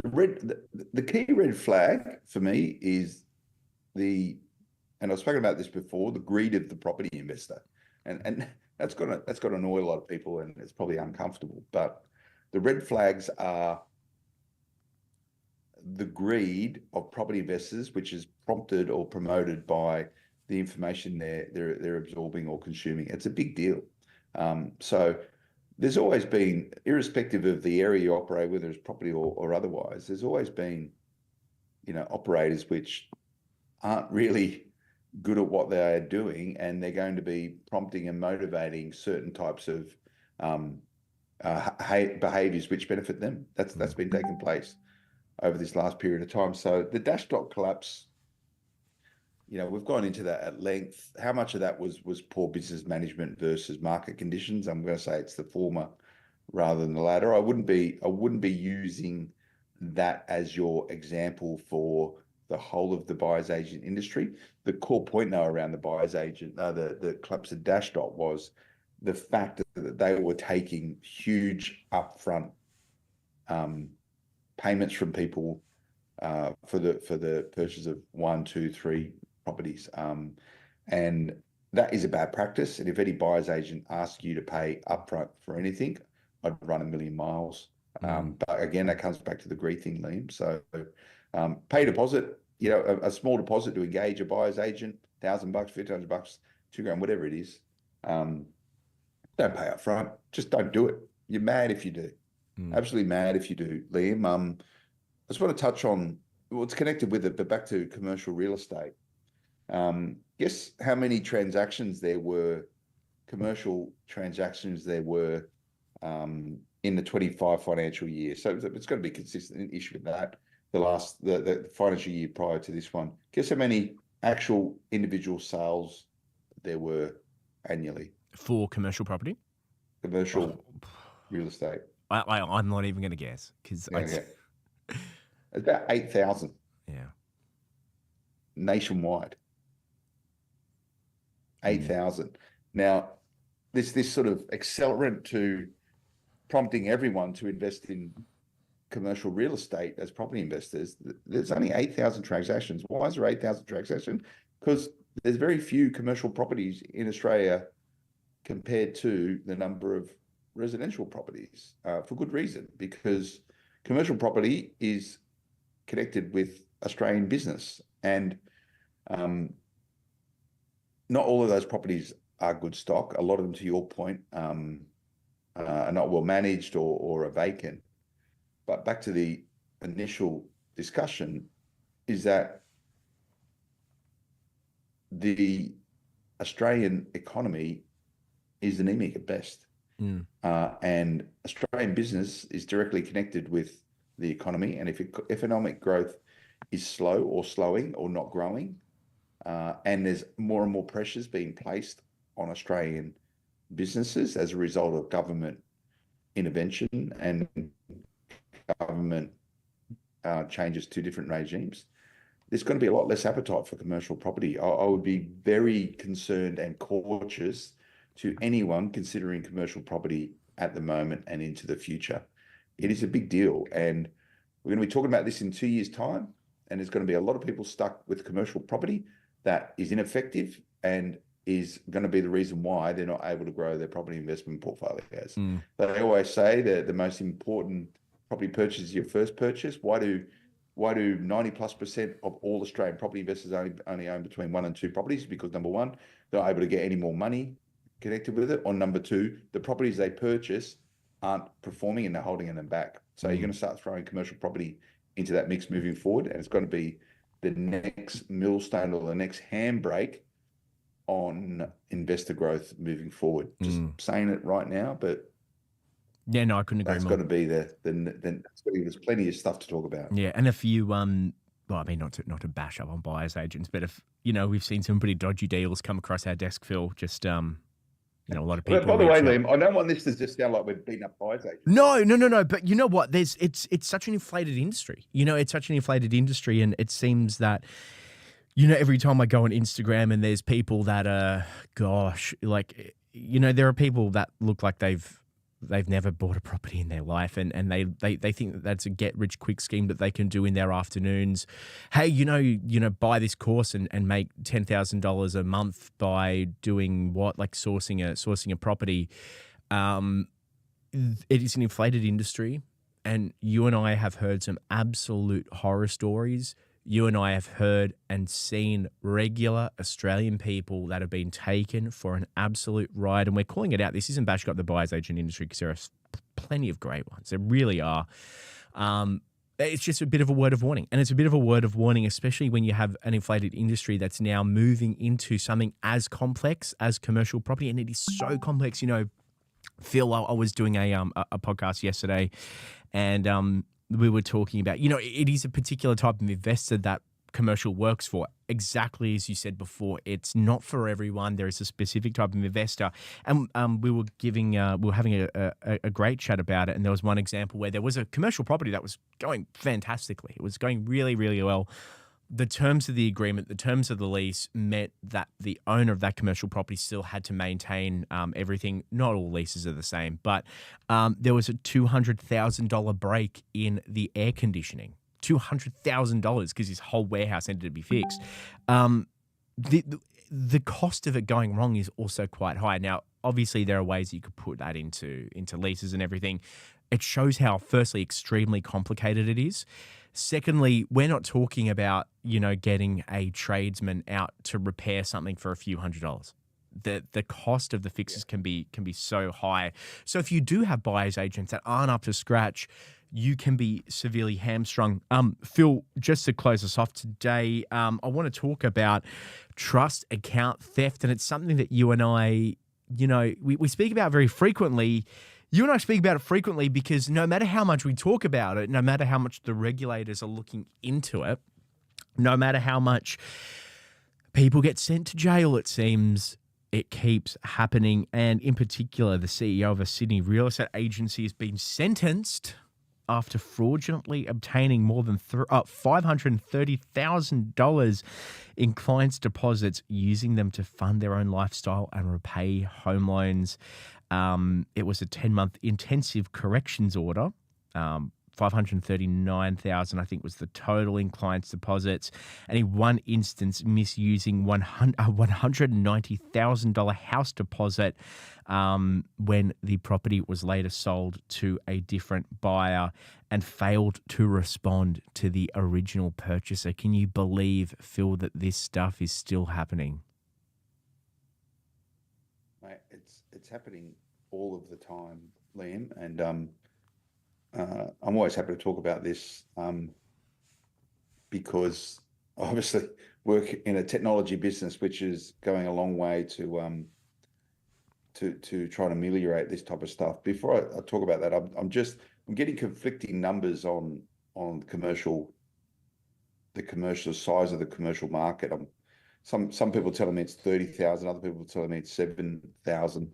The key red flag for me is and I've spoken about this before, the greed of the property investor. And that's got to annoy a lot of people, and it's probably uncomfortable. But the red flags are the greed of property investors, which is prompted or promoted by the information they're absorbing or consuming. It's a big deal. So there's always been, irrespective of the area you operate, whether it's property or otherwise, there's always been, you know, operators which aren't really good at what they are doing, and they're going to be prompting and motivating certain types of behaviors which benefit them. That's been taking place over this last period of time. So the dash dot collapse, you know, we've gone into that at length. How much of that was poor business management versus market conditions? I'm going to say it's the former rather than the latter. I wouldn't be using that as your example for the whole of the buyer's agent industry. The core point now around the buyer's agent, the collapse of dash dot, was the fact that they were taking huge upfront payments from people for the purchase of 1, 2, 3 properties, and that is a bad practice. And if any buyer's agent asks you to pay upfront for anything, I'd run a million miles. But again, that comes back to the greed thing, Liam. So pay deposit, you know, a small deposit to engage a buyer's agent, $1,000, $1,500, $2,000, whatever it is. Don't pay up front. Just don't do it. You're mad if you do. Absolutely mad if you do, Liam. I just want to touch on, well, it's connected with it, but back to commercial real estate. Guess how many commercial transactions there were in the 25 financial year. So it's got to be consistent issue with that. The financial year prior to this one. Guess how many actual individual sales there were annually For commercial property? Commercial real estate. I'm not even going to guess, because It's about 8,000 nationwide. 8,000. Now, this sort of accelerant to prompting everyone to invest in commercial real estate as property investors. There's only 8,000 transactions. Why is there 8,000 transactions? Because there's very few commercial properties in Australia compared to the number of residential properties, for good reason, because commercial property is connected with Australian business, and not all of those properties are good stock. A lot of them, to your point, are not well managed or are vacant. But back to the initial discussion, is that the Australian economy is anemic at best. And Australian business is directly connected with the economy. And if economic growth is slow or slowing or not growing, and there's more and more pressures being placed on Australian businesses as a result of government intervention and government changes to different regimes, there's going to be a lot less appetite for commercial property. I would be very concerned and cautious to anyone considering commercial property at the moment and into the future. It is a big deal. And we're going to be talking about this in 2 years' time. And there's going to be a lot of people stuck with commercial property that is ineffective and is going to be the reason why they're not able to grow their property investment portfolios. They always say that the most important property purchase is your first purchase. Why do 90+% of all Australian property investors only own between 1 and 2 properties? Because number one, they're not able to get any more money connected with it. Or number two, the properties they purchase aren't performing and they're holding them back. So you're going to start throwing commercial property into that mix moving forward. And it's going to be the next millstone or the next handbrake on investor growth moving forward. Just saying it right now, but yeah, no, I couldn't agree more. That's got to be there's plenty of stuff to talk about. Yeah, and if you well, I mean, not to bash up on buyers agents, but if we've seen some pretty dodgy deals come across our desk, Phil. Just a lot of people. By the way, Liam, I don't want this to just sound like we're beating up buyers agents. No. But you know what? It's such an inflated industry. It's such an inflated industry, and it seems that every time I go on Instagram and there's people that are, there are people that look like they've never bought a property in their life, and they think that that's a get rich quick scheme that they can do in their afternoons. Hey, buy this course and make $10,000 a month by doing what, like sourcing a property. It is an inflated industry, and you and I have heard some absolute horror stories. You and I have heard and seen regular Australian people that have been taken for an absolute ride. And we're calling it out. This isn't bashing up the buyer's agent industry, because there are plenty of great ones. There really are. It's just a bit of a word of warning. And it's a bit of a word of warning, especially when you have an inflated industry that's now moving into something as complex as commercial property. And it is so complex. Phil, I was doing a podcast yesterday, and we were talking about, it is a particular type of investor that commercial works for. Exactly as you said before, it's not for everyone. There is a specific type of investor. And we were having a great chat about it. And there was one example where there was a commercial property that was going fantastically. It was going really, really well. The terms of the agreement, the terms of the lease meant that the owner of that commercial property still had to maintain everything. Not all leases are the same, but there was a $200,000 break in the air conditioning. $200,000 because his whole warehouse needed to be fixed. The cost of it going wrong is also quite high. Now, obviously, there are ways you could put that into leases and everything. It shows how, firstly, extremely complicated it is. Secondly, we're not talking about, getting a tradesman out to repair something for a few $100s. The cost of the fixes can be so high. So if you do have buyer's agents that aren't up to scratch, you can be severely hamstrung. Phil, just to close us off today, I want to talk about trust account theft, and it's something that you and I, we speak about very frequently. You and I speak about it frequently because no matter how much we talk about it, no matter how much the regulators are looking into it, no matter how much people get sent to jail, it seems, it keeps happening. And in particular, the CEO of a Sydney real estate agency has been sentenced after fraudulently obtaining more than $530,000 in clients' deposits, using them to fund their own lifestyle and repay home loans. It was a 10-month intensive corrections order. 539,000, I think, was the total in clients' deposits, and in one instance, misusing $190,000 house deposit when the property was later sold to a different buyer, and failed to respond to the original purchaser. Can you believe, Phil, that this stuff is still happening? it's happening all of the time, Liam, and I'm always happy to talk about this because obviously work in a technology business, which is going a long way to try and ameliorate this type of stuff. Before I talk about that, I'm getting conflicting numbers on the commercial size of the commercial market. Some people telling me it's 30,000, other people telling me it's 7,000.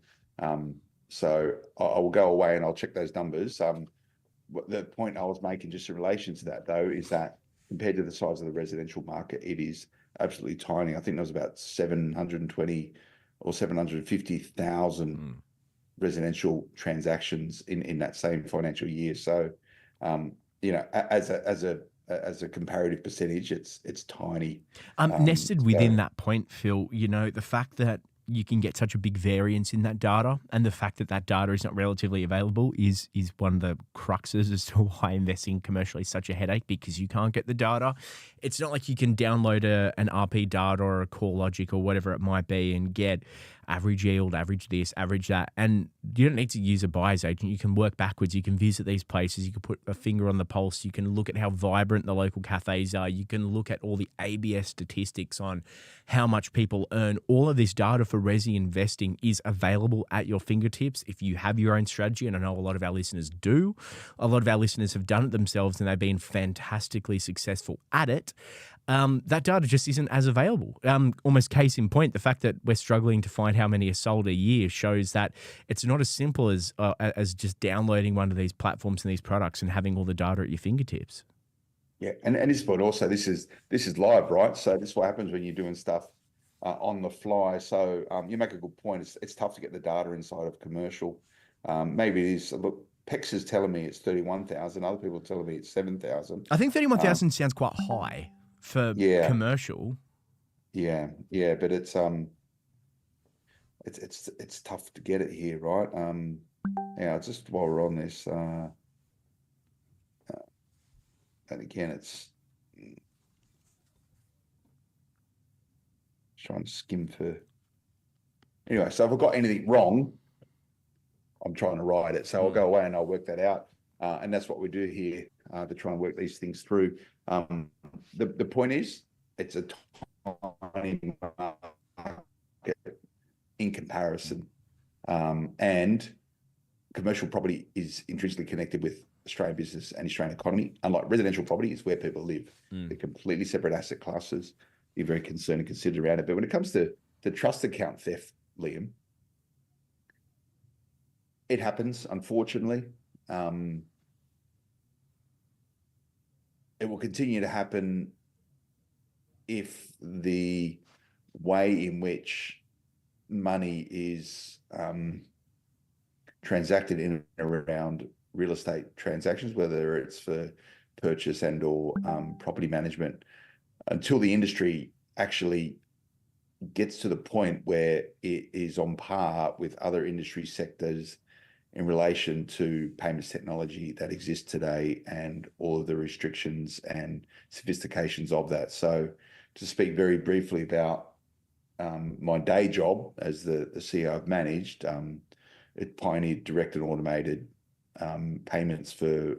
So I will go away and I'll check those numbers. The point I was making just in relation to that, though, is that compared to the size of the residential market, it is absolutely tiny. I think there was about 720 or 750,000 residential transactions in that same financial year. So, as a comparative percentage, it's tiny. Nested within that point, Phil, the fact that you can get such a big variance in that data, and the fact that that data is not relatively available is one of the cruxes as to why investing commercially is such a headache, because you can't get the data. It's not like you can download an RP data or a CoreLogic or whatever it might be and get average yield, average this, average that. And you don't need to use a buyer's agent. You can work backwards. You can visit these places. You can put a finger on the pulse. You can look at how vibrant the local cafes are. You can look at all the ABS statistics on how much people earn. All of this data for resi investing is available at your fingertips if you have your own strategy. And I know a lot of our listeners do. A lot of our listeners have done it themselves and they've been fantastically successful at it. That data just isn't as available. Almost case in point, the fact that we're struggling to find how many are sold a year shows that it's not as simple as just downloading one of these platforms and these products and having all the data at your fingertips. Yeah, and this is what also this is live, right? So this is what happens when you're doing stuff on the fly. So you make a good point. It's tough to get the data inside of commercial. Maybe it is. Look, PEX is telling me it's 31,000. Other people are telling me it's 7,000. I think 31,000 sounds quite high for commercial. Yeah, but it's tough to get it here, right? Just while we're on this, and again, it's trying to skim for. Anyway, so if I've got anything wrong, I'm trying to write it. So I'll go away and I'll work that out. And that's what we do here to try and work these things through. The point is, it's a tiny market in comparison. And commercial property is intrinsically connected with Australian business and Australian economy. Unlike residential property, is where people live. They're completely separate asset classes. You're very concerned and considered around it. But when it comes to the trust account theft, Liam, it happens, unfortunately. It will continue to happen if the way in which money is transacted in and around real estate transactions, whether it's for purchase and or property management, until the industry actually gets to the point where it is on par with other industry sectors in relation to payments technology that exists today and all of the restrictions and sophistications of that. So to speak very briefly about my day job as the CEO I've managed, it pioneered direct and automated payments for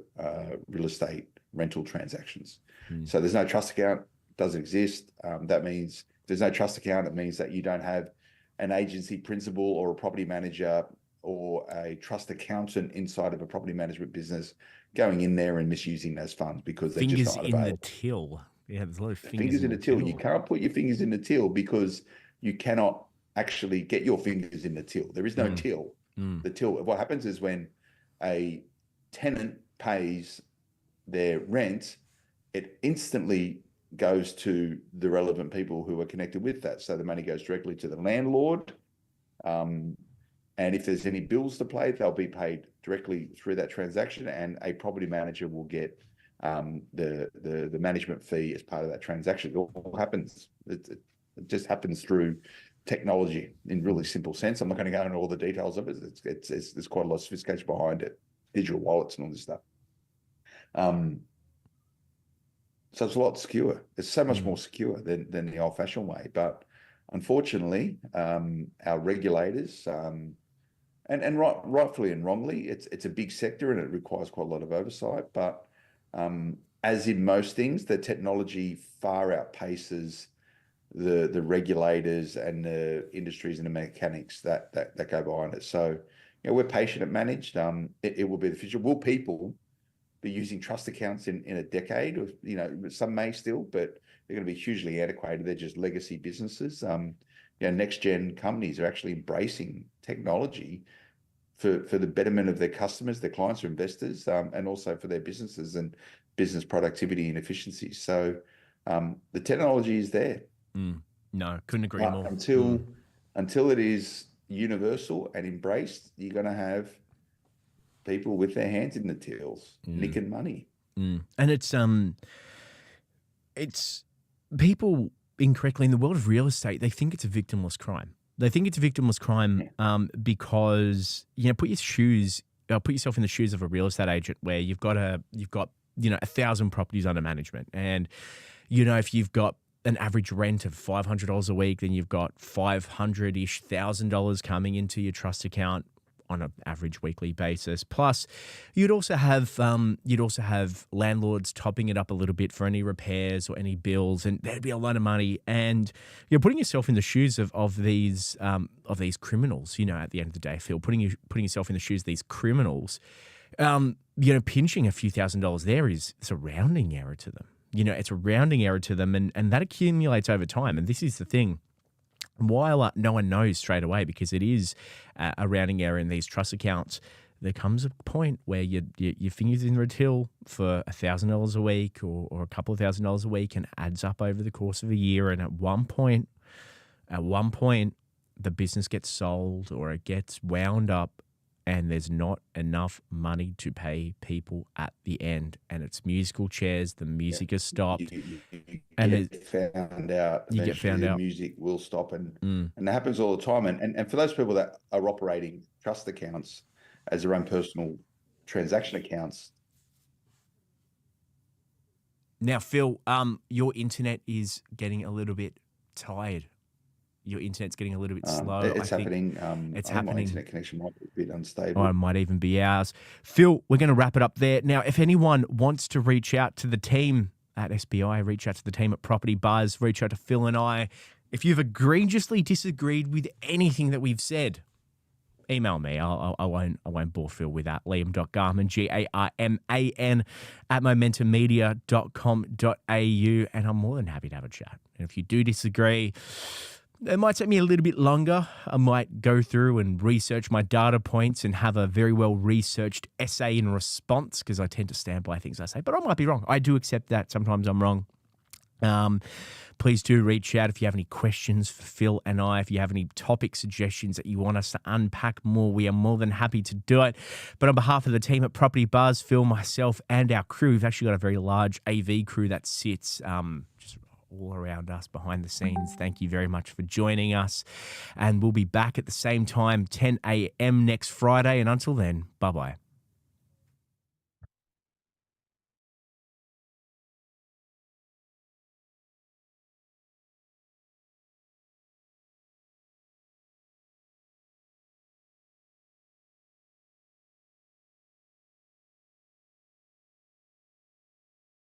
real estate rental transactions. So there's no trust account, doesn't exist. That means if there's no trust account, it means that you don't have an agency principal or a property manager or a trust accountant inside of a property management business going in there and misusing those funds because they're just not available. Fingers in the till. Yeah, there's a lot of fingers in the till. You can't put your fingers in the till because you cannot actually get your fingers in the till. There is no till. The till. What happens is when a tenant pays their rent, it instantly goes to the relevant people who are connected with that. So the money goes directly to the landlord. And if there's any bills to pay, they'll be paid directly through that transaction, and a property manager will get the management fee as part of that transaction. It all happens. It just happens through technology in really simple sense. I'm not going to go into all the details of it. There's quite a lot of sophistication behind it, digital wallets and all this stuff. So it's a lot secure. It's so much more secure than the old-fashioned way. But unfortunately, our regulators and rightfully and wrongly, it's a big sector and it requires quite a lot of oversight. But as in most things, the technology far outpaces the regulators and the industries and the mechanics that go behind it. So, we're patient at managed. It will be the future. Will people be using trust accounts in a decade? Or, some may still, but they're going to be hugely antiquated. They're just legacy businesses. Next gen companies are actually embracing technology for the betterment of their customers, their clients or investors, and also for their businesses and business productivity and efficiency. So the technology is there. No, couldn't agree more. Until it is universal and embraced, you're going to have people with their hands in the tills, nicking money. And it's people incorrectly in the world of real estate, they think it's a victimless crime. They think it's a victimless crime because, put yourself in the shoes of a real estate agent where you've got 1,000 properties under management. And, if you've got an average rent of $500 a week, then you've got $500-ish thousand coming into your trust account on an average weekly basis. Plus, you'd also have landlords topping it up a little bit for any repairs or any bills, and there'd be a lot of money. And you're putting yourself in the shoes of these criminals. At the end of the day, Phil, putting yourself in the shoes of these criminals. Pinching a few $1,000s there it's a rounding error to them. It's a rounding error to them, and that accumulates over time. And this is the thing. While no one knows straight away because it is a rounding error in these trust accounts, there comes a point where your fingers in the till for $1,000 a week or a couple of $1,000s a week and adds up over the course of a year. And at one point, the business gets sold or it gets wound up and there's not enough money to pay people at the end. And it's musical chairs, the music has stopped. You get found out. You get found out. Music will stop, and that happens all the time. And for those people that are operating trust accounts as their own personal transaction accounts. Now, Phil, your internet is getting a little bit tired. Your internet's getting a little bit slow. It's happening. It's happening. My happening. internet connection might be a bit unstable. Or it might even be ours. Phil, we're going to wrap it up there. Now, if anyone wants to reach out to the team at SBI, reach out to the team at Property Buzz, reach out to Phil and I. If you've egregiously disagreed with anything that we've said, email me. I won't bore Phil with that. Liam.Garman, Garman, at momentummedia.com.au. And I'm more than happy to have a chat. And if you do disagree, it might take me a little bit longer. I might go through and research my data points and have a very well-researched essay in response because I tend to stand by things I say. But I might be wrong. I do accept that. Sometimes I'm wrong. Please do reach out if you have any questions for Phil and I. If you have any topic suggestions that you want us to unpack more, we are more than happy to do it. But on behalf of the team at Property Buzz, Phil, myself, and our crew, we've actually got a very large AV crew that sits just all around us behind the scenes. Thank you very much for joining us. And we'll be back at the same time, 10 a.m. next Friday. And until then, bye-bye.